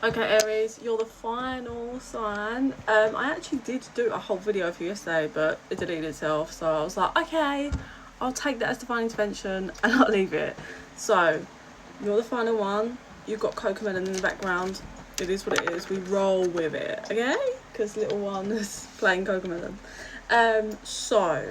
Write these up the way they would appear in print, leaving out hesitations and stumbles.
Okay, Aries, you're the final sign. I actually did do a whole video for you yesterday, but it deleted itself. So I was like, okay, I'll take that as divine intervention and I'll leave it. So you're the final one. You've got Cocomelon in the background. It is what it is. We roll with it, okay? Because little one is playing Cocomelon. Sorry,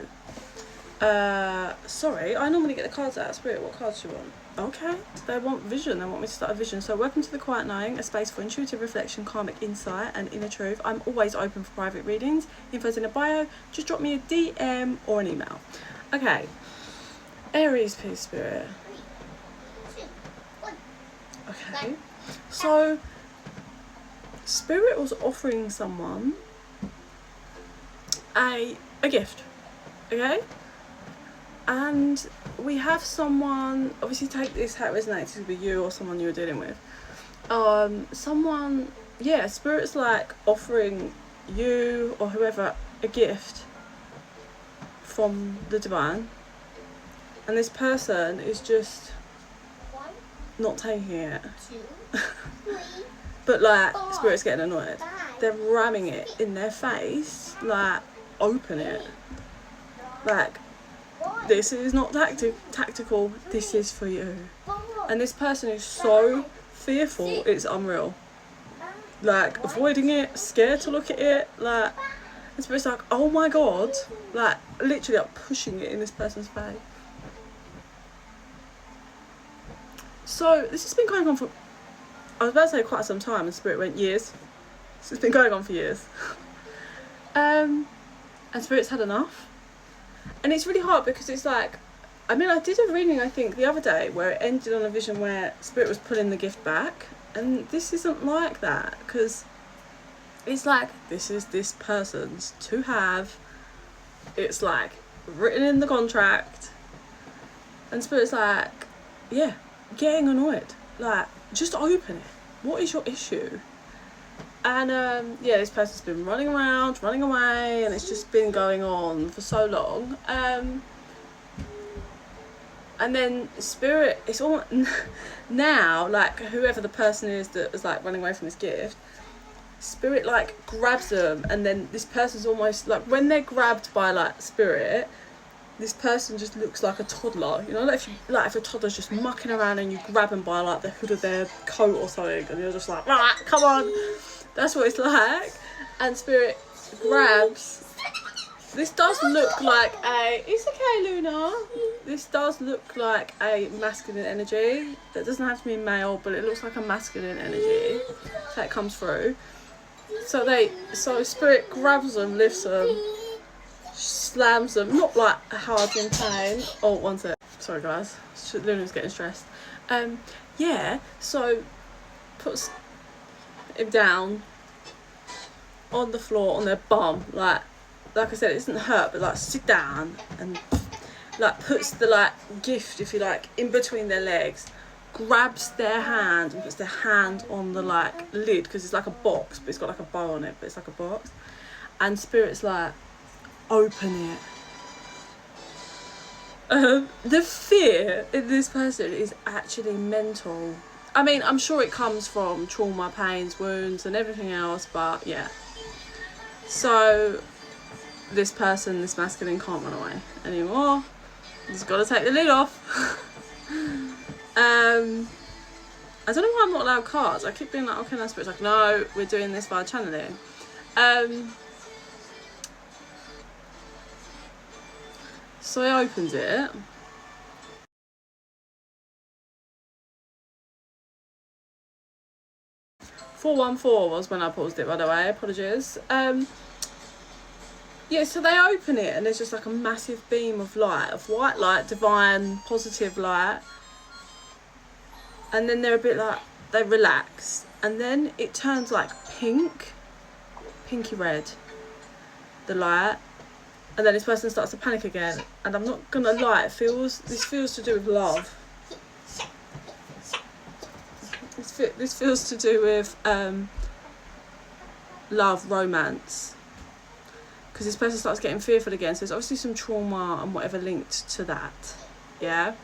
I normally get the cards out. Spirit, what cards do you want? Okay, they want vision. They want me to start a vision. So welcome to the Quiet Knowing, a space for intuitive reflection, karmic insight and inner truth. I'm always open for private readings. Info's in a bio. Just drop me a DM or an email. Okay, Aries, peace, spirit. Okay, so spirit was offering someone a gift, okay? And we have someone, obviously take this how it resonates, it could be you or someone you were dealing with. Someone, yeah, spirit's like offering you or whoever a gift from the divine, and this person is just not taking it. But like, spirit's getting annoyed. They're ramming it in their face, like, open it. Like, this is not tactical, this is for you. And this person is so fearful, it's unreal. Like, avoiding it, scared to look at it, like, and Spirit's like, oh my god, like, literally like pushing it in this person's face. So, this has been going on for, I was about to say quite some time, and Spirit went years. So it's been going on for years. And Spirit's had enough. And it's really hard because it's like, I mean, I did a reading, I think, the other day where it ended on a vision where Spirit was pulling the gift back. And this isn't like that, because it's like, this is this person's to have. It's like written in the contract. And Spirit's like, yeah, getting annoyed. Like, just open it. What is your issue? And yeah, this person's been running around, running away, and it's just been going on for so long. And then Spirit, it's all now, like, whoever the person is that was like running away from this gift, Spirit like grabs them, and then this person's almost like, when they're grabbed by like Spirit, this person just looks like a toddler, you know, like if a toddler's just mucking around and you grab them by like the hood of their coat or something, and you're just like, ah, come on. That's what it's like. And Spirit grabs. This does look like a, it's okay, Luna. This does look like a masculine energy. It doesn't have to be male, but it looks like a masculine energy that comes through. So Spirit grabs them, lifts them, slams them, not like hard in pain. Oh, one sec. Sorry guys, Luna's getting stressed. Yeah, so puts him down on the floor on their bum, like I said, it doesn't hurt, but like sit down, and like puts the like gift, if you like, in between their legs, grabs their hand and puts their hand on the like lid, because it's like a box but it's got like a bow on it, but it's like a box, and Spirit's like, open it. The fear in this person is actually mental. I mean, I'm sure it comes from trauma, pains, wounds and everything else, but yeah. So this person, this masculine, can't run away anymore. He's got to take the lid off. I don't know why I'm not allowed cards. I keep being like, okay, no, Spirit's like, no, we're doing this via channeling. So he opens it. "414" was when I paused it, by the way, apologies. Yeah, so they open it and there's just like a massive beam of light, of white light, divine, positive light. And then they're a bit like, they relax. And then it turns like pink, pinky red, the light. And then this person starts to panic again. And I'm not gonna lie, this feels to do with love. This feels to do with love, romance. Because this person starts getting fearful again. So there's obviously some trauma and whatever linked to that. Yeah.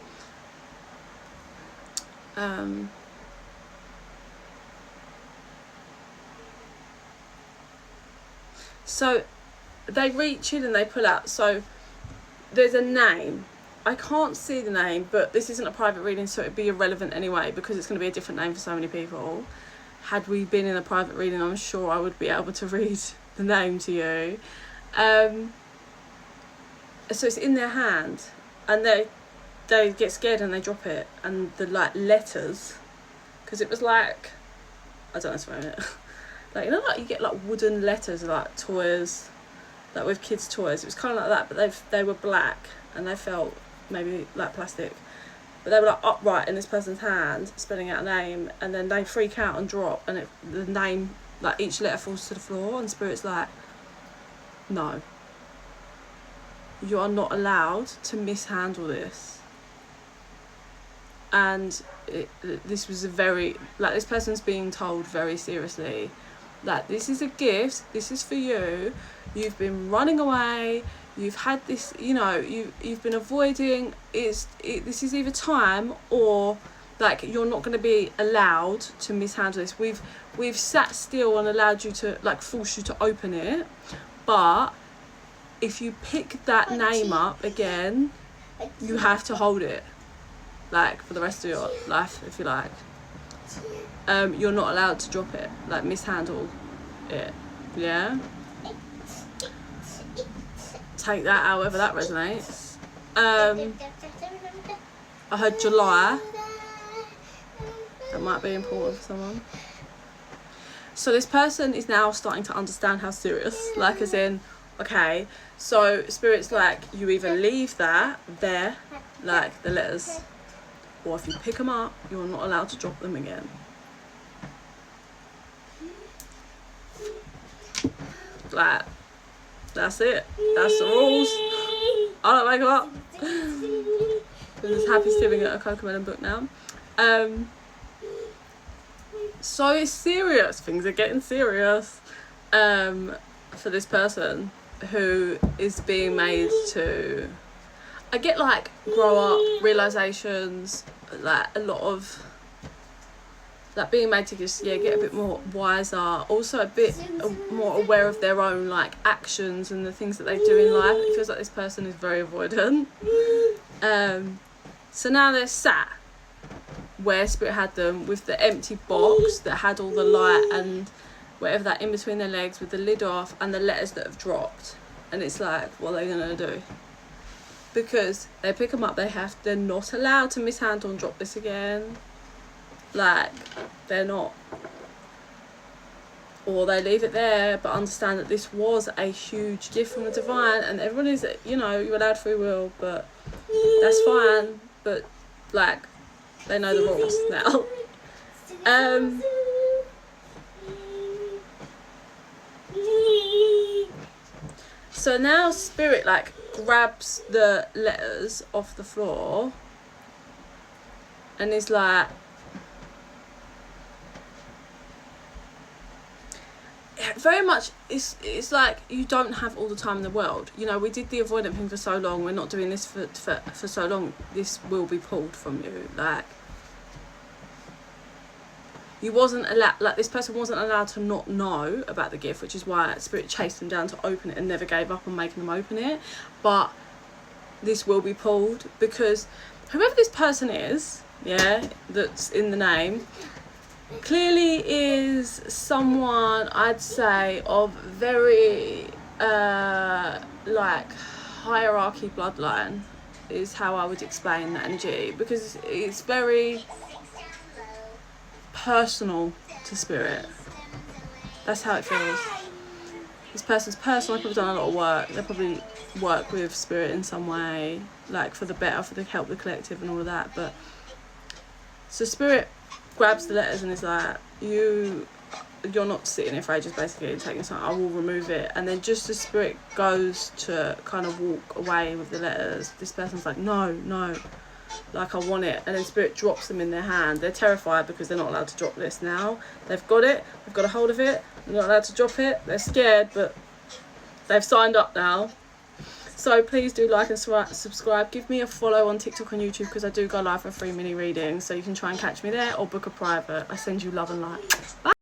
So they reach in and they pull out. So there's a name. I can't see the name, but this isn't a private reading, so it'd be irrelevant anyway, because it's going to be a different name for so many people. Had we been in a private reading, I'm sure I would be able to read the name to you. So it's in their hand, and they get scared and they drop it, and the like letters, because it was like, I don't know what's it. Like, you know, like you get like wooden letters, like toys, like with kids' toys. It was kind of like that, but they were black and they felt maybe like plastic, but they were like upright in this person's hand, spelling out a name, and then they freak out and drop, and the name, like each letter falls to the floor, and Spirit's like, no, you are not allowed to mishandle this. And this was a very, like, this person's being told very seriously, like, this is a gift, this is for you, you've been running away, you've had this, you know, you've been avoiding, this is either time or, like, you're not going to be allowed to mishandle this. We've sat still and allowed you to, like, force you to open it, but if you pick that name up again, you have to hold it, like, for the rest of your life, if you like. You're not allowed to drop it, like, mishandle it, yeah? Take that however that resonates. I heard July. That might be important for someone. So this person is now starting to understand how serious, like, as in, okay, so Spirit's like, you either leave that there, like the letters, or if you pick them up, you're not allowed to drop them again. Like, that's it. That's the rules. I don't make them up. I'm just happy sitting at a Cocomelon book now. So it's serious. Things are getting serious for this person who is being made to, I get, like, grow up realizations, like a lot of, like, being made to just, yeah, get a bit more wiser, also a bit more aware of their own, like, actions and the things that they do in life. It feels like this person is very avoidant. So now they're sat where Spirit had them, with the empty box that had all the light and whatever that in between their legs, with the lid off, and the letters that have dropped. And it's like, what are they gonna do? Because they pick them up, they're not allowed to mishandle and drop this again. Like, they're not. Or they leave it there, but understand that this was a huge gift from the divine, and everyone is, you know, you're allowed free will, but that's fine. But, like, they know the rules now. So now Spirit, like, grabs the letters off the floor and is like, very much, it's like, you don't have all the time in the world. You know, we did the avoidant thing for so long, we're not doing this for so long, this will be pulled from you. Like, you wasn't allowed, like, this person wasn't allowed to not know about the gift, which is why Spirit chased them down to open it and never gave up on making them open it. But this will be pulled, because whoever this person is, yeah, that's in the name, clearly is someone, I'd say, of very like, hierarchy bloodline, is how I would explain that energy, because it's very personal to Spirit. That's how it feels. This person's personal, they've probably done a lot of work, they probably work with Spirit in some way, like, for the better, for the help the collective and all of that. But so Spirit grabs the letters and is like, you're not sitting here for ages, basically, and taking time, I will remove it. And then just as Spirit goes to kind of walk away with the letters, this person's like, no, like, I want it. And then Spirit drops them in their hand. They're terrified because they're not allowed to drop this now. They've got it, they've got a hold of it, they're not allowed to drop it, they're scared, but they've signed up now. So please do like and subscribe. Give me a follow on TikTok and YouTube, because I do go live for free mini readings, so you can try and catch me there or book a private. I send you love and light. Bye.